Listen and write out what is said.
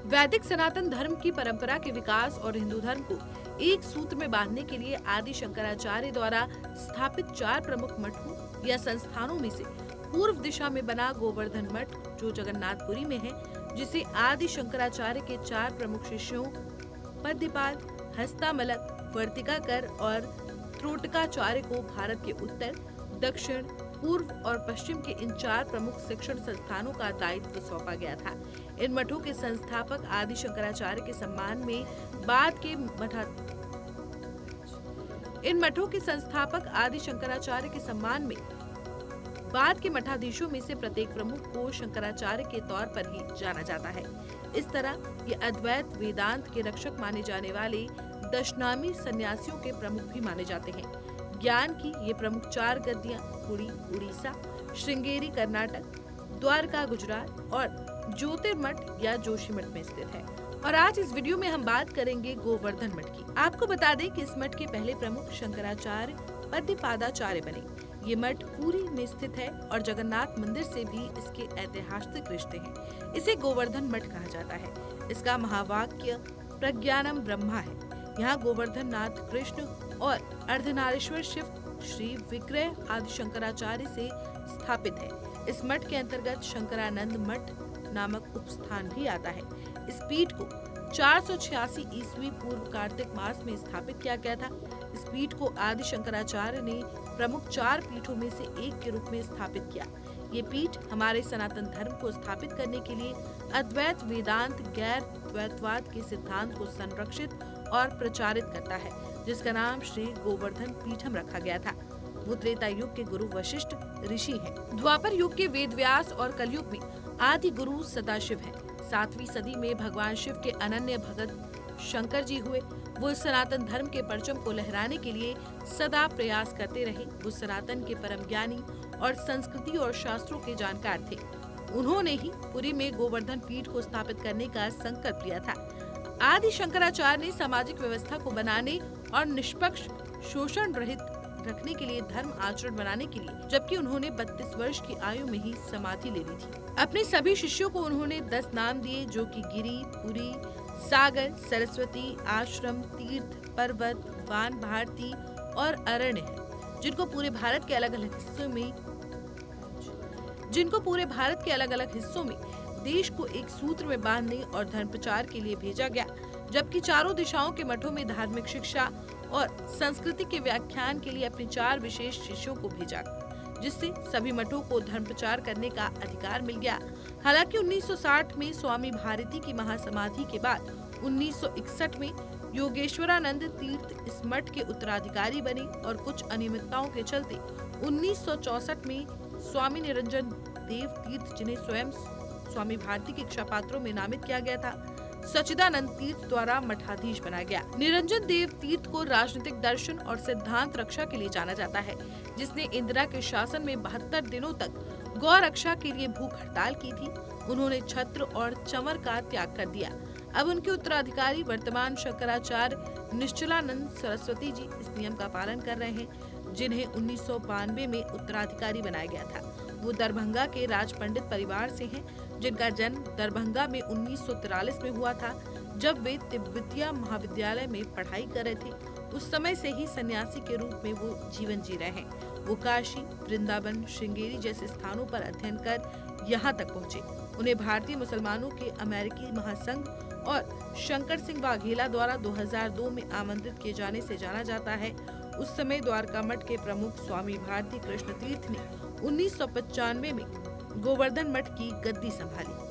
वैदिक सनातन धर्म की परंपरा के विकास और हिंदू धर्म को एक सूत्र में बांधने के लिए आदि शंकराचार्य द्वारा स्थापित 4 प्रमुख मठों या संस्थानों में से पूर्व दिशा में बना गोवर्धन मठ, जो जगन्नाथपुरी में है, जिसे आदि शंकराचार्य के 4 प्रमुख शिष्यों पद्मपाल, हस्तामलक, वर्तिकाकर और त्रोटकाचार्य को भारत के उत्तर, दक्षिण, पूर्व और पश्चिम के इन 4 प्रमुख शिक्षण संस्थानों का दायित्व सौंपा गया था। इन मठों के संस्थापक आदि शंकराचार्य के सम्मान में बाद के मठाधीशों में से प्रत्येक प्रमुख को शंकराचार्य के तौर पर ही जाना जाता है। इस तरह ये अद्वैत वेदांत के रक्षक माने जाने वाले दशनामी सन्यासियों के प्रमुख भी माने जाते हैं। ज्ञान की ये प्रमुख 4 गद्दियां पुरी उड़ीसा, श्रृंगेरी कर्नाटक, द्वारका गुजरात और ज्योतिर्मठ या जोशीमठ में स्थित है। और आज इस वीडियो में हम बात करेंगे गोवर्धन मठ की। आपको बता दें कि इस मठ के पहले प्रमुख शंकराचार्य पद्मपादाचार्य बने। ये मठ पुरी में स्थित है और जगन्नाथ मंदिर से भी इसके ऐतिहासिक रिश्ते हैं। इसे गोवर्धन मठ कहा जाता है। इसका महावाक्य प्रज्ञानम ब्रह्मा है। यहाँ गोवर्धन नाथ कृष्ण और अर्धनारीश्वर शिव श्री विग्रह आदि शंकराचार्य से स्थापित है। इस मठ के अंतर्गत शंकरानंद मठ नामक उपस्थान भी आता है। इस पीठ को 486 ईस्वी पूर्व कार्तिक मास में स्थापित किया गया था। इस पीठ को आदि शंकराचार्य ने प्रमुख 4 पीठों में से एक के रूप में स्थापित किया। ये पीठ हमारे सनातन धर्म को स्थापित करने के लिए अद्वैत वेदांत गैर द्वैतवाद के सिद्धांत को संरक्षित और प्रचारित करता है, जिसका नाम श्री गोवर्धन पीठम रखा गया था। वो त्रेता युग के गुरु वशिष्ठ ऋषि हैं। द्वापर युग के वेद व्यास और कलयुग में आदि गुरु सदाशिव हैं। 7वीं सदी में भगवान शिव के अनन्य भगत शंकर जी हुए। वो सनातन धर्म के परचम को लहराने के लिए सदा प्रयास करते रहे। वो सनातन के परम ज्ञानी और संस्कृति और शास्त्रों के जानकार थे। उन्होंने ही पुरी में गोवर्धन पीठ को स्थापित करने का संकल्प लिया था। आदि शंकराचार्य ने सामाजिक व्यवस्था को बनाने और निष्पक्ष शोषण रहित रखने के लिए धर्म आचरण बनाने के लिए, जबकि उन्होंने 32 वर्ष की आयु में ही समाधि ले ली थी। अपने सभी शिष्यों को उन्होंने 10 नाम दिए, जो कि गिरी, पुरी, सागर, सरस्वती, आश्रम, तीर्थ, पर्वत, वान, भारती और अरण्य है, जिनको पूरे भारत के अलग अलग हिस्सों में देश को एक सूत्र में बांधने और धर्म प्रचार के लिए भेजा गया, जबकि चारों दिशाओं के मठों में धार्मिक शिक्षा और संस्कृति के व्याख्यान के लिए अपने 4 विशेष शिष्यों को भेजा, जिससे सभी मठों को धर्म प्रचार करने का अधिकार मिल गया। हालांकि 1960 में स्वामी भारती की महासमाधि के बाद 1961 में योगेश्वरानंद तीर्थ इस मठ के उत्तराधिकारी बने और कुछ अनियमितताओं के चलते 1964 में स्वामी निरंजन देव तीर्थ, जिन्हें स्वयं स्वामी भारती के इच्छा पात्रों में नामित किया गया था, सच्चिदानंद तीर्थ द्वारा मठाधीश बनाया गया। निरंजन देव तीर्थ को राजनीतिक दर्शन और सिद्धांत रक्षा के लिए जाना जाता है, जिसने इंदिरा के शासन में 72 दिनों तक गौ रक्षा के लिए भूख हड़ताल की थी। उन्होंने छत्र और चंवर का त्याग कर दिया। अब उनके उत्तराधिकारी वर्तमान शंकराचार्य निश्चलानंद सरस्वती जी इस नियम का पालन कर रहे हैं, जिन्हें 1992 में उत्तराधिकारी बनाया गया था। वो दरभंगा के राज पंडित परिवार से हैं, जिनका जन्म दरभंगा में 1943 में हुआ था, जब वे तिब्बतिया महाविद्यालय में पढ़ाई कर रहे थे। उस समय से ही सन्यासी के रूप में वो जीवन जी रहे हैं। वो काशी, वृंदावन, श्रृंगेरी जैसे स्थानों पर अध्ययन कर यहाँ तक पहुँचे। उन्हें भारतीय मुसलमानों के अमेरिकी महासंघ और शंकर सिंह वाघेला द्वारा 2002 में आमंत्रित किए जाने से जाना जाता है। उस समय द्वारका मठ के प्रमुख स्वामी भारती कृष्ण तीर्थ ने 1995 में गोवर्धन मठ की गद्दी संभाली।